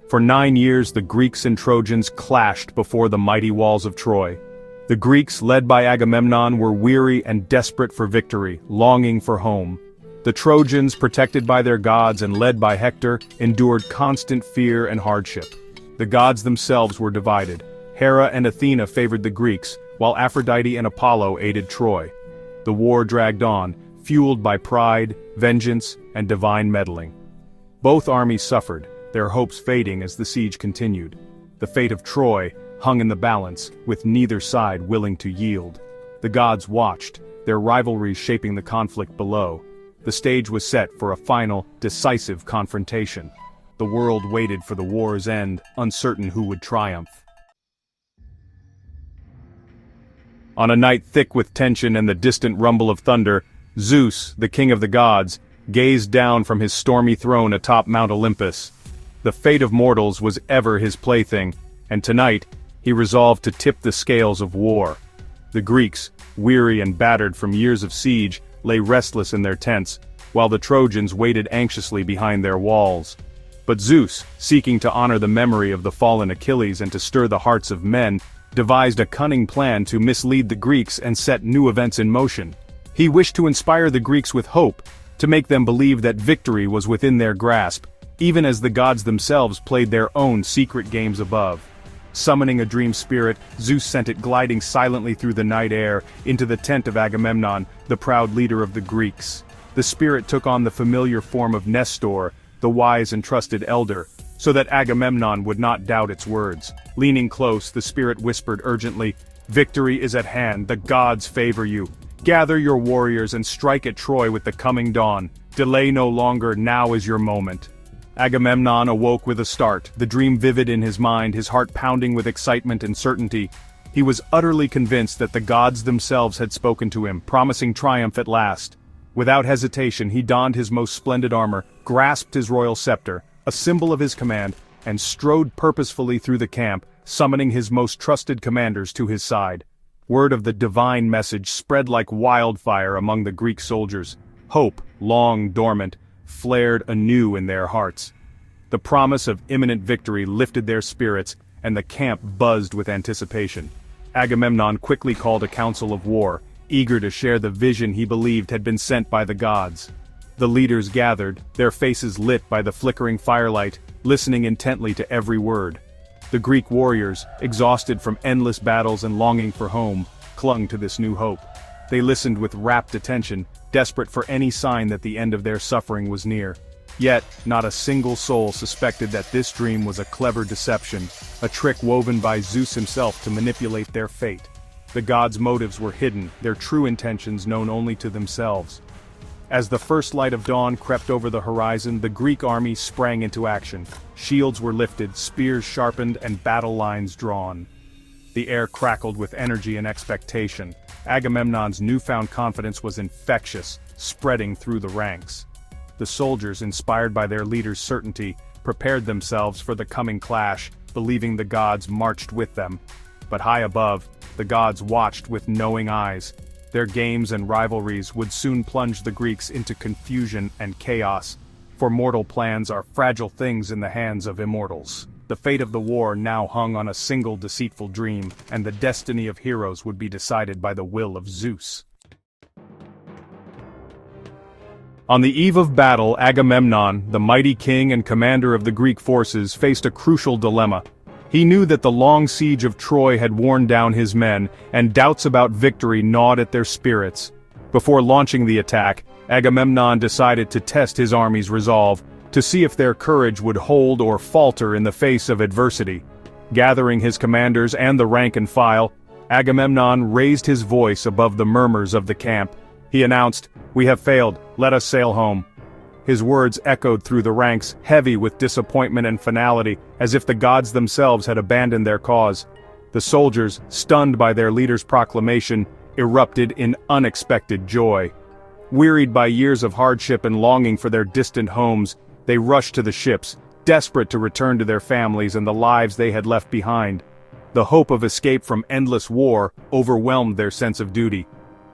For 9 years the Greeks and Trojans clashed before the mighty walls of Troy. The Greeks, led by Agamemnon, were weary and desperate for victory, longing for home. The Trojans, protected by their gods and led by Hector, endured constant fear and hardship. The gods themselves were divided. Hera and Athena favored the Greeks, while Aphrodite and Apollo aided Troy. The war dragged on, fueled by pride, vengeance, and divine meddling. Both armies suffered, their hopes fading as the siege continued. The fate of Troy hung in the balance, with neither side willing to yield. The gods watched, their rivalries shaping the conflict below. The stage was set for a final, decisive confrontation. The world waited for the war's end, uncertain who would triumph. On a night thick with tension and the distant rumble of thunder, Zeus, the king of the gods, gazed down from his stormy throne atop Mount Olympus. The fate of mortals was ever his plaything, and tonight, he resolved to tip the scales of war. The Greeks, weary and battered from years of siege, lay restless in their tents, while the Trojans waited anxiously behind their walls. But Zeus, seeking to honor the memory of the fallen Achilles and to stir the hearts of men, devised a cunning plan to mislead the Greeks and set new events in motion. He wished to inspire the Greeks with hope, to make them believe that victory was within their grasp, even as the gods themselves played their own secret games above. Summoning a dream spirit, Zeus sent it gliding silently through the night air, into the tent of Agamemnon, the proud leader of the Greeks. The spirit took on the familiar form of Nestor, the wise and trusted elder, so that Agamemnon would not doubt its words. Leaning close, the spirit whispered urgently, "Victory is at hand, the gods favor you. Gather your warriors and strike at Troy with the coming dawn. Delay no longer, now is your moment." Agamemnon awoke with a start, the dream vivid in his mind, his heart pounding with excitement and certainty. He was utterly convinced that the gods themselves had spoken to him, promising triumph at last. Without hesitation he donned his most splendid armor, grasped his royal scepter, a symbol of his command, and strode purposefully through the camp, summoning his most trusted commanders to his side. Word of the divine message spread like wildfire among the Greek soldiers. Hope, long dormant, flared anew in their hearts. The promise of imminent victory lifted their spirits, and the camp buzzed with anticipation. Agamemnon quickly called a council of war, eager to share the vision he believed had been sent by the gods. The leaders gathered, their faces lit by the flickering firelight, listening intently to every word. The Greek warriors, exhausted from endless battles and longing for home, clung to this new hope. They listened with rapt attention, desperate for any sign that the end of their suffering was near. Yet, not a single soul suspected that this dream was a clever deception, a trick woven by Zeus himself to manipulate their fate. The gods' motives were hidden, their true intentions known only to themselves. As the first light of dawn crept over the horizon, the Greek army sprang into action. Shields were lifted, spears sharpened, and battle lines drawn. The air crackled with energy and expectation. Agamemnon's newfound confidence was infectious, spreading through the ranks. The soldiers, inspired by their leader's certainty, prepared themselves for the coming clash, believing the gods marched with them. But high above, the gods watched with knowing eyes. Their games and rivalries would soon plunge the Greeks into confusion and chaos, for mortal plans are fragile things in the hands of immortals. The fate of the war now hung on a single deceitful dream, and the destiny of heroes would be decided by the will of Zeus. On the eve of battle, Agamemnon, the mighty king and commander of the Greek forces, faced a crucial dilemma. He knew that the long siege of Troy had worn down his men, and doubts about victory gnawed at their spirits. Before launching the attack, Agamemnon decided to test his army's resolve, to see if their courage would hold or falter in the face of adversity. Gathering his commanders and the rank and file, Agamemnon raised his voice above the murmurs of the camp. He announced, "We have failed, let us sail home." His words echoed through the ranks, heavy with disappointment and finality, as if the gods themselves had abandoned their cause. The soldiers, stunned by their leader's proclamation, erupted in unexpected joy. Wearied by years of hardship and longing for their distant homes, they rushed to the ships, desperate to return to their families and the lives they had left behind. The hope of escape from endless war overwhelmed their sense of duty.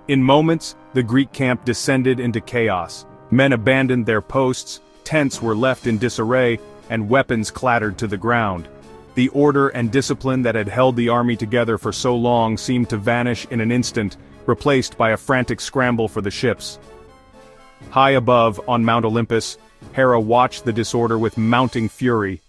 In moments, the Greek camp descended into chaos. Men abandoned their posts, tents were left in disarray, and weapons clattered to the ground. The order and discipline that had held the army together for so long seemed to vanish in an instant, replaced by a frantic scramble for the ships. High above, on Mount Olympus, Hera watched the disorder with mounting fury.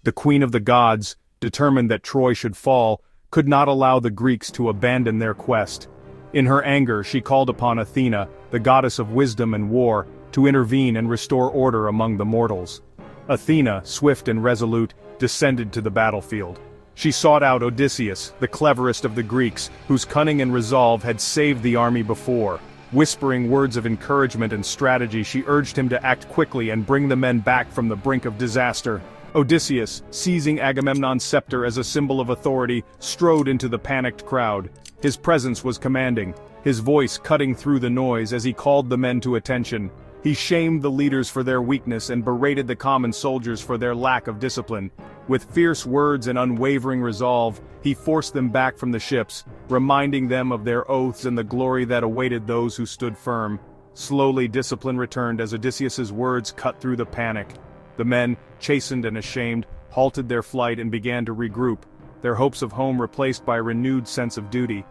The Queen of the Gods, determined that Troy should fall, could not allow the Greeks to abandon their quest. In her anger she called upon Athena, the goddess of wisdom and war, to intervene and restore order among the mortals. Athena, swift and resolute, descended to the battlefield. She sought out Odysseus, the cleverest of the Greeks, whose cunning and resolve had saved the army before. Whispering words of encouragement and strategy, she urged him to act quickly and bring the men back from the brink of disaster. Odysseus, seizing Agamemnon's scepter as a symbol of authority, strode into the panicked crowd. His presence was commanding, his voice cutting through the noise as he called the men to attention. He shamed the leaders for their weakness and berated the common soldiers for their lack of discipline. With fierce words and unwavering resolve, he forced them back from the ships, reminding them of their oaths and the glory that awaited those who stood firm. Slowly discipline returned as Odysseus's words cut through the panic. The men, chastened and ashamed, halted their flight and began to regroup, their hopes of home replaced by a renewed sense of duty.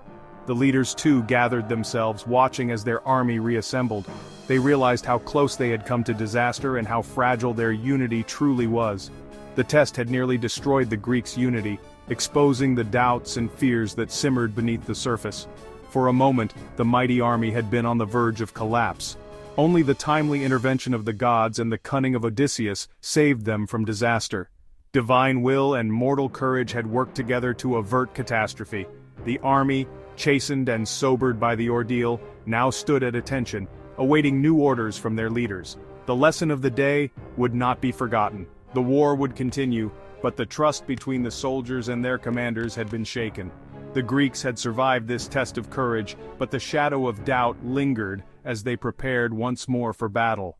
The leaders too gathered themselves, watching as their army reassembled. They realized how close they had come to disaster and how fragile their unity truly was. The test had nearly destroyed the Greeks' unity, exposing the doubts and fears that simmered beneath the surface. For a moment, the mighty army had been on the verge of collapse. Only the timely intervention of the gods and the cunning of Odysseus saved them from disaster. Divine will and mortal courage had worked together to avert catastrophe. The army, chastened and sobered by the ordeal, now stood at attention, awaiting new orders from their leaders. The lesson of the day would not be forgotten. The war would continue, but the trust between the soldiers and their commanders had been shaken. The Greeks had survived this test of courage, but the shadow of doubt lingered as they prepared once more for battle.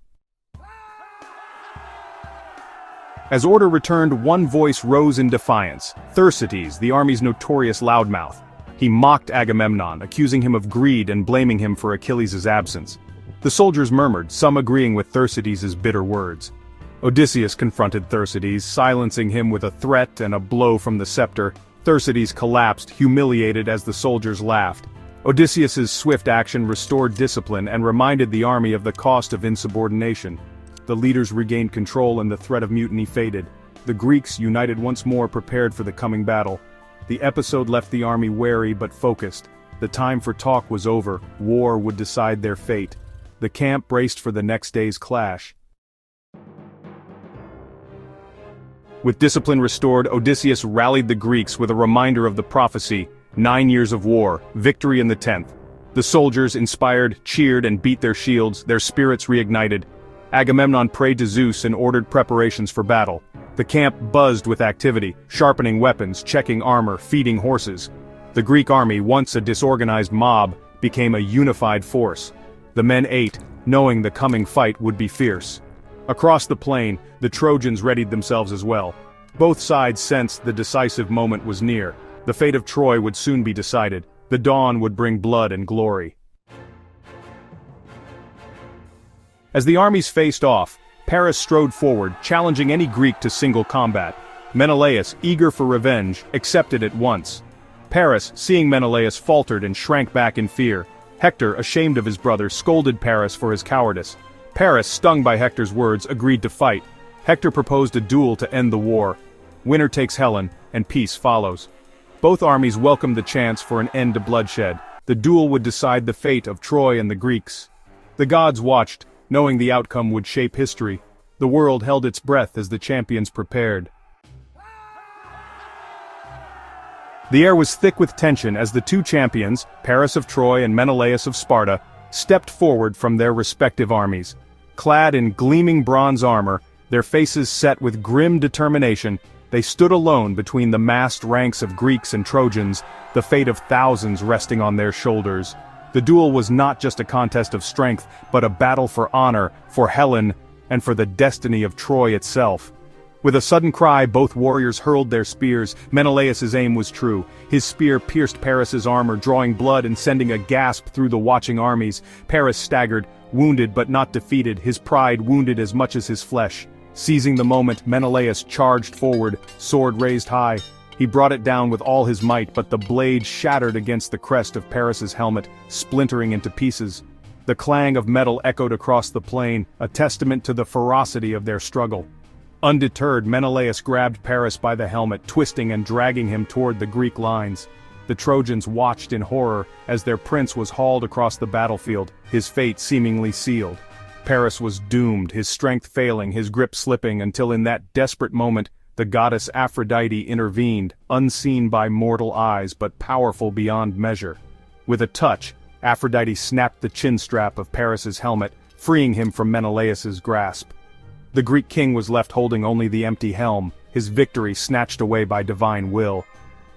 As order returned, one voice rose in defiance: Thersites, the army's notorious loudmouth. He mocked Agamemnon, accusing him of greed and blaming him for Achilles' absence. The soldiers murmured, some agreeing with Thersites' bitter words. Odysseus confronted Thersites, silencing him with a threat and a blow from the scepter. Thersites collapsed, humiliated as the soldiers laughed. Odysseus' swift action restored discipline and reminded the army of the cost of insubordination. The leaders regained control and the threat of mutiny faded. The Greeks, united once more, prepared for the coming battle. The episode left the army wary but focused. The time for talk was over. War would decide their fate. The camp braced for the next day's clash. With discipline restored, Odysseus rallied the Greeks with a reminder of the prophecy: 9 years of war, victory in the 10th. The soldiers, inspired, cheered and beat their shields, their spirits reignited. Agamemnon prayed to Zeus and ordered preparations for battle. The camp buzzed with activity, sharpening weapons, checking armor, feeding horses. The Greek army, once a disorganized mob, became a unified force. The men ate, knowing the coming fight would be fierce. Across the plain, the Trojans readied themselves as well. Both sides sensed the decisive moment was near. The fate of Troy would soon be decided. The dawn would bring blood and glory. As the armies faced off, Paris strode forward, challenging any Greek to single combat. Menelaus, eager for revenge, accepted at once. Paris, seeing Menelaus, faltered and shrank back in fear. Hector, ashamed of his brother, scolded Paris for his cowardice. Paris, stung by Hector's words, agreed to fight. Hector proposed a duel to end the war. Winner takes Helen, and peace follows. Both armies welcomed the chance for an end to bloodshed. The duel would decide the fate of Troy and the Greeks. The gods watched, knowing the outcome would shape history. The world held its breath as the champions prepared. The air was thick with tension as the two champions, Paris of Troy and Menelaus of Sparta, stepped forward from their respective armies. Clad in gleaming bronze armor, their faces set with grim determination, they stood alone between the massed ranks of Greeks and Trojans, the fate of thousands resting on their shoulders. The duel was not just a contest of strength, but a battle for honor, for Helen, and for the destiny of Troy itself. With a sudden cry, both warriors hurled their spears. Menelaus' aim was true. His spear pierced Paris' armor, drawing blood and sending a gasp through the watching armies. Paris staggered, wounded but not defeated, his pride wounded as much as his flesh. Seizing the moment, Menelaus charged forward, sword raised high. He brought it down with all his might, but the blade shattered against the crest of Paris's helmet, splintering into pieces. The clang of metal echoed across the plain, a testament to the ferocity of their struggle. Undeterred, Menelaus grabbed Paris by the helmet, twisting and dragging him toward the Greek lines. The Trojans watched in horror as their prince was hauled across the battlefield, his fate seemingly sealed. Paris was doomed, his strength failing, his grip slipping, until in that desperate moment, the goddess Aphrodite intervened, unseen by mortal eyes but powerful beyond measure. With a touch, Aphrodite snapped the chin strap of Paris's helmet, freeing him from Menelaus's grasp. The Greek king was left holding only the empty helm, his victory snatched away by divine will.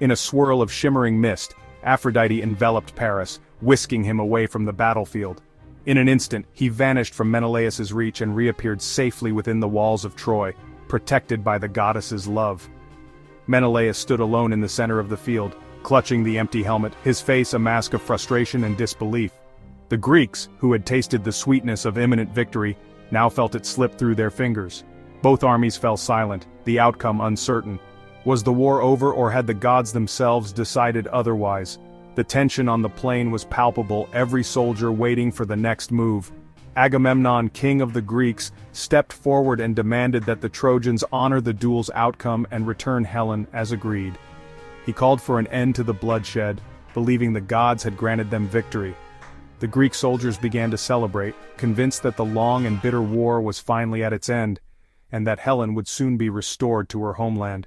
In a swirl of shimmering mist, Aphrodite enveloped Paris, whisking him away from the battlefield. In an instant, he vanished from Menelaus's reach and reappeared safely within the walls of Troy, protected by the goddess's love. Menelaus stood alone in the center of the field, clutching the empty helmet, his face a mask of frustration and disbelief. The Greeks, who had tasted the sweetness of imminent victory, now felt it slip through their fingers. Both armies fell silent, the outcome uncertain. Was the war over, or had the gods themselves decided otherwise? The tension on the plain was palpable, every soldier waiting for the next move. Agamemnon, king of the Greeks, stepped forward and demanded that the Trojans honor the duel's outcome and return Helen as agreed. He called for an end to the bloodshed, believing the gods had granted them victory. The Greek soldiers began to celebrate, convinced that the long and bitter war was finally at its end, and that Helen would soon be restored to her homeland.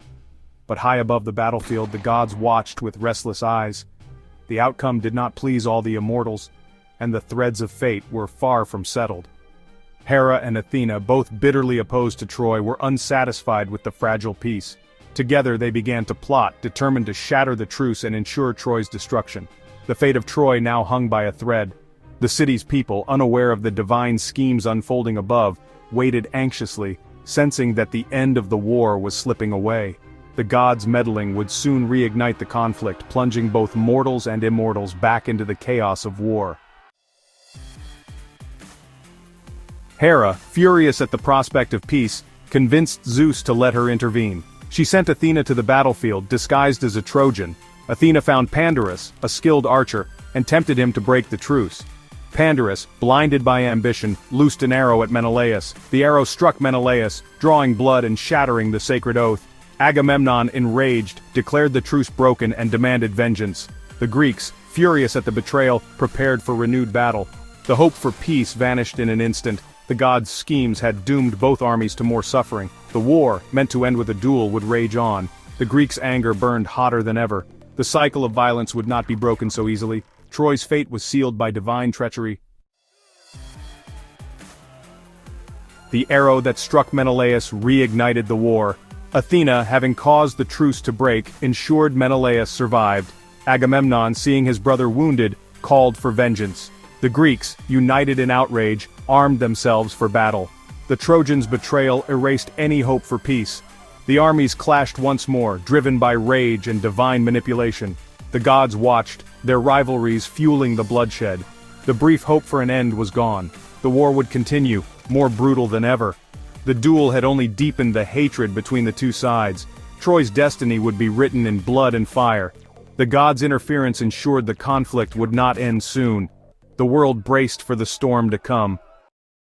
But high above the battlefield, the gods watched with restless eyes. The outcome did not please all the immortals, and the threads of fate were far from settled. Hera and Athena, both bitterly opposed to Troy, were unsatisfied with the fragile peace. Together they began to plot, determined to shatter the truce and ensure Troy's destruction. The fate of Troy now hung by a thread. The city's people, unaware of the divine schemes unfolding above, waited anxiously, sensing that the end of the war was slipping away. The gods' meddling would soon reignite the conflict, plunging both mortals and immortals back into the chaos of war. Hera, furious at the prospect of peace, convinced Zeus to let her intervene. She sent Athena to the battlefield, disguised as a Trojan. Athena found Pandarus, a skilled archer, and tempted him to break the truce. Pandarus, blinded by ambition, loosed an arrow at Menelaus. The arrow struck Menelaus, drawing blood and shattering the sacred oath. Agamemnon, enraged, declared the truce broken and demanded vengeance. The Greeks, furious at the betrayal, prepared for renewed battle. The hope for peace vanished in an instant. The gods' schemes had doomed both armies to more suffering. The war, meant to end with a duel, would rage on. The Greeks' anger burned hotter than ever. The cycle of violence would not be broken so easily. Troy's fate was sealed by divine treachery. The arrow that struck Menelaus reignited the war. Athena, having caused the truce to break, ensured Menelaus survived. Agamemnon, seeing his brother wounded, called for vengeance. The Greeks, united in outrage, armed themselves for battle. The Trojans' betrayal erased any hope for peace. The armies clashed once more, driven by rage and divine manipulation. The gods watched, their rivalries fueling the bloodshed. The brief hope for an end was gone. The war would continue, more brutal than ever. The duel had only deepened the hatred between the two sides. Troy's destiny would be written in blood and fire. The gods' interference ensured the conflict would not end soon. The world braced for the storm to come.